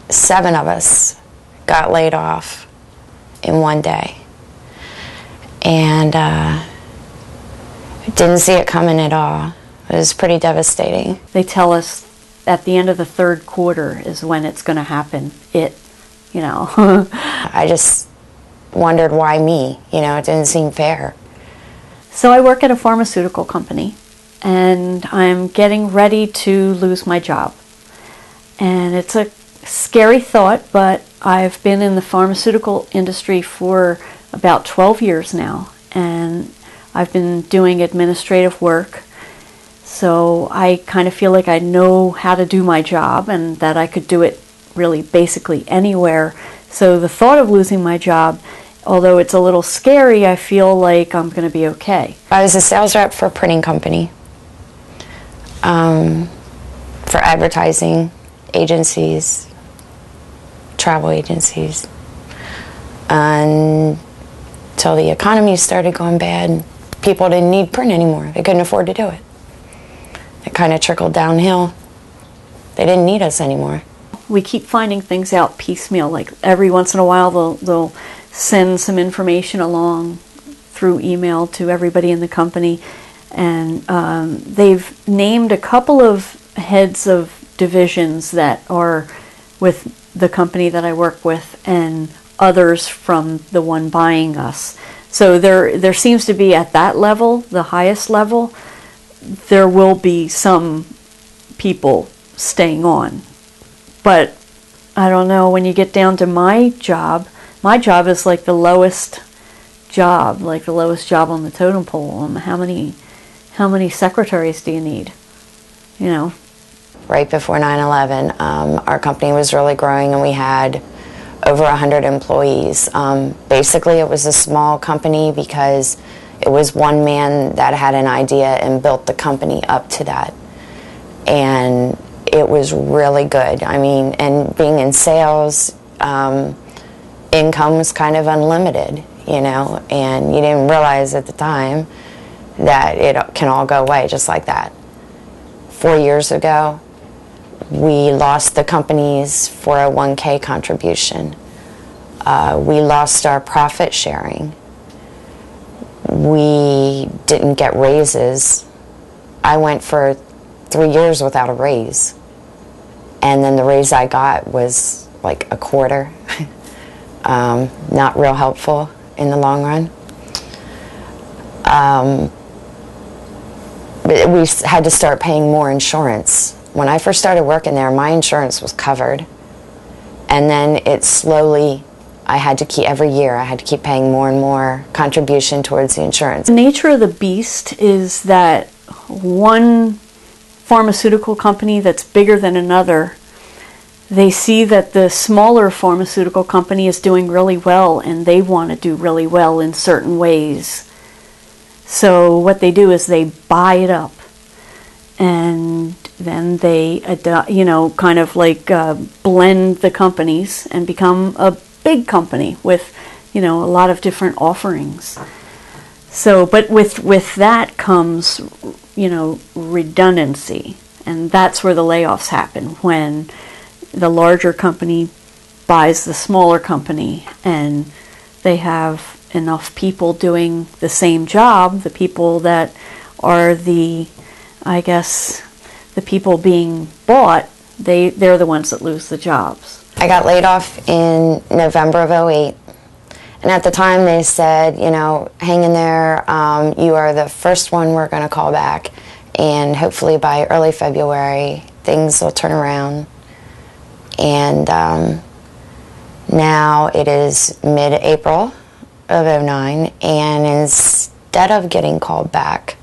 7 of us got laid off in one day. And didn't see it coming at all. It was pretty devastating. They tell us at the end of the third quarter is when it's going to happen. I just wondered why me, it didn't seem fair. So I work at a pharmaceutical company, and I'm getting ready to lose my job. And it's a scary thought, but I've been in the pharmaceutical industry for about 12 years now, and I've been doing administrative work. So I kind of feel like I know how to do my job and that I could do it really basically anywhere. So the thought of losing my job, although it's a little scary, I feel like I'm going to be okay. I was a sales rep for a printing company, for advertising agencies, travel agencies, until the economy started going bad. People didn't need print anymore. They couldn't afford to do it. It kind of trickled downhill. They didn't need us anymore. We keep finding things out piecemeal. Like every once in a while they'll send some information along through email to everybody in the company. And they've named a couple of heads of divisions that are with the company that I work with and others from the one buying us. So there seems to be at that level, the highest level, there will be some people staying on. But I don't know, when you get down to my job is like the lowest job on the totem pole. How many secretaries do you need? Right before 9/11, our company was really growing, and we had over 100 employees. Basically, it was a small company because it was one man that had an idea and built the company up to that. And it was really good. I mean, and being in sales, income was kind of unlimited, and you didn't realize at the time that it can all go away just like that. 4 years ago, we lost the company's 401k contribution. We lost our profit sharing. We didn't get raises. I went for 3 years without a raise. And then the raise I got was like a quarter. Not real helpful in the long run. But we had to start paying more insurance. When I first started working there, my insurance was covered. And then it slowly, every year, I had to keep paying more and more contribution towards the insurance. The nature of the beast is that one pharmaceutical company that's bigger than another, they see that the smaller pharmaceutical company is doing really well, and they want to do really well in certain ways. So what they do is they buy it up, and then they kind of like blend the companies and become a big company with a lot of different offerings. So, but with that comes redundancy, and that's where the layoffs happen, when the larger company buys the smaller company, and they have enough people doing the same job. The people that are the people being bought, they're the ones that lose the jobs. I got laid off in November of '08. And at the time they said, hang in there, you are the first one we're going to call back. And hopefully by early February, things will turn around. And now it is mid-April of '09, and instead of getting called back,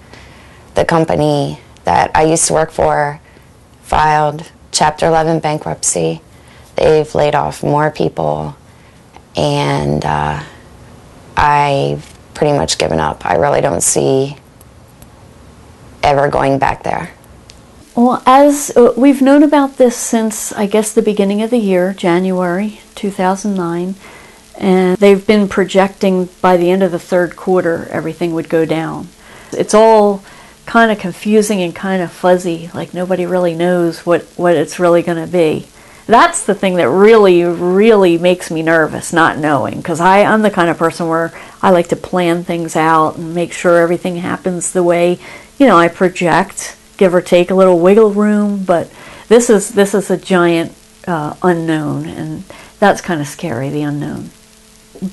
the company that I used to work for filed Chapter 11 bankruptcy. They've laid off more people, and I've pretty much given up. I really don't see ever going back there. Well, as we've known about this since, I guess, the beginning of the year, January 2009, and they've been projecting by the end of the third quarter everything would go down. It's all kind of confusing and kind of fuzzy, like nobody really knows what it's really going to be. That's the thing that really, really makes me nervous, not knowing, because I'm the kind of person where I like to plan things out and make sure everything happens the way, I project, give or take a little wiggle room, but this is a giant unknown, and that's kind of scary, the unknown.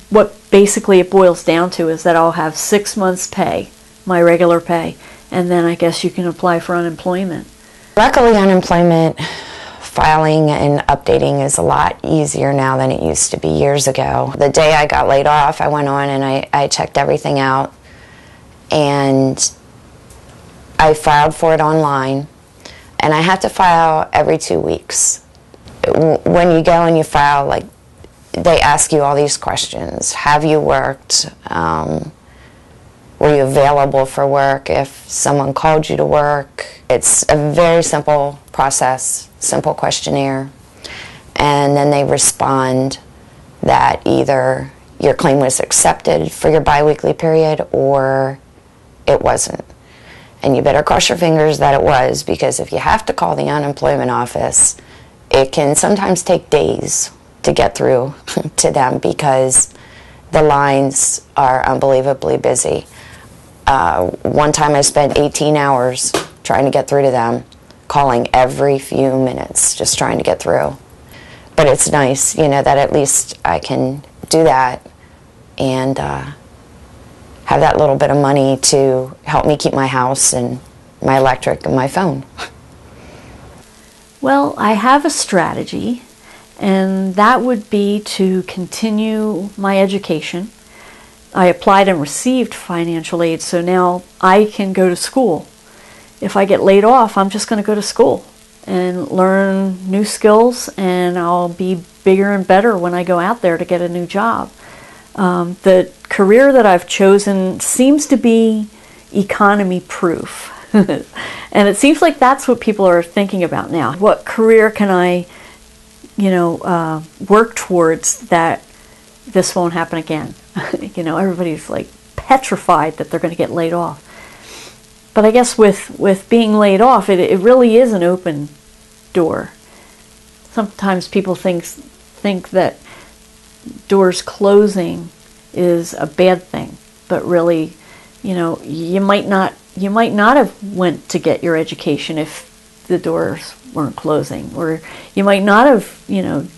What basically it boils down to is that I'll have 6 months pay, my regular pay, and then I guess you can apply for unemployment. Luckily, unemployment filing and updating is a lot easier now than it used to be years ago. The day I got laid off, I went on and I checked everything out, and I filed for it online, and I have to file every 2 weeks. When you go and you file, like, they ask you all these questions. Have you worked? Were you available for work if someone called you to work? It's a very simple process, simple questionnaire. And then they respond that either your claim was accepted for your biweekly period or it wasn't. And you better cross your fingers that it was, because if you have to call the unemployment office, it can sometimes take days to get through to them because the lines are unbelievably busy. One time I spent 18 hours trying to get through to them, calling every few minutes, just trying to get through. But it's nice, that at least I can do that and have that little bit of money to help me keep my house and my electric and my phone. Well, I have a strategy, and that would be to continue my education. I applied and received financial aid, so now I can go to school. If I get laid off, I'm just going to go to school and learn new skills, and I'll be bigger and better when I go out there to get a new job. The career that I've chosen seems to be economy proof. And it seems like that's what people are thinking about now. What career can I, work towards that this won't happen again? Everybody's like petrified that they're going to get laid off. But I guess with being laid off, it really is an open door. Sometimes people think that doors closing is a bad thing, but really, you might not have went to get your education if the doors weren't closing, or you might not have,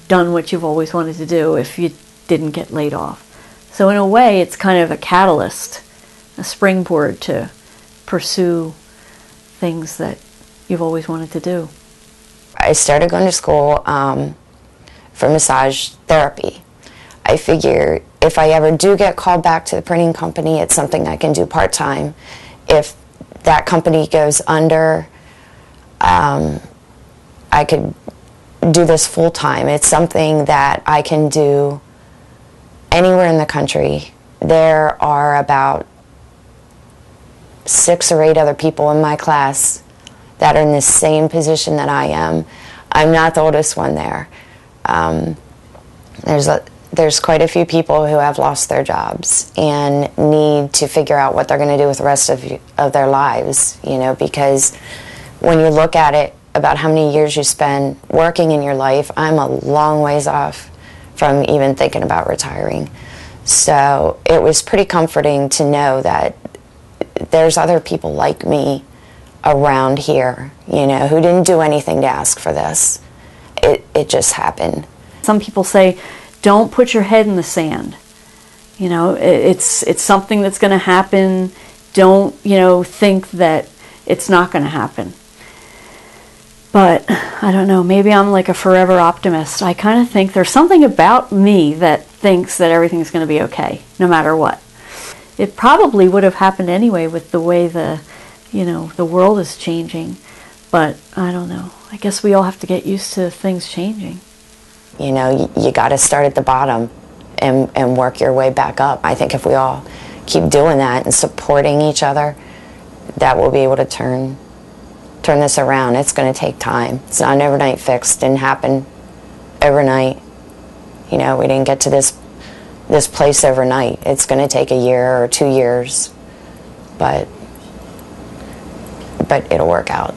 done what you've always wanted to do if you didn't get laid off. So in a way, it's kind of a catalyst, a springboard to pursue things that you've always wanted to do. I started going to school for massage therapy. I figure if I ever do get called back to the printing company, it's something I can do part-time. If that company goes under, I could do this full-time. It's something that I can do anywhere in the country. There are about 6 or 8 other people in my class that are in the same position that I am. I'm not the oldest one there. There's quite a few people who have lost their jobs and need to figure out what they're going to do with the rest of their lives, because when you look at it about how many years you spend working in your life, I'm a long ways off from even thinking about retiring. So it was pretty comforting to know that there's other people like me around here, who didn't do anything to ask for this. It just happened. Some people say, don't put your head in the sand. It's something that's going to happen. Don't, think that it's not going to happen. But I don't know, maybe I'm like a forever optimist. I kind of think there's something about me that thinks that everything's going to be okay, no matter what. It probably would have happened anyway with the way the world is changing. But I don't know. I guess we all have to get used to things changing. You got to start at the bottom and work your way back up. I think if we all keep doing that and supporting each other, that we'll be able to turn this around. It's going to take time. It's not an overnight fix. It didn't happen overnight. We didn't get to this place overnight. It's going to take a year or 2 years, but it'll work out.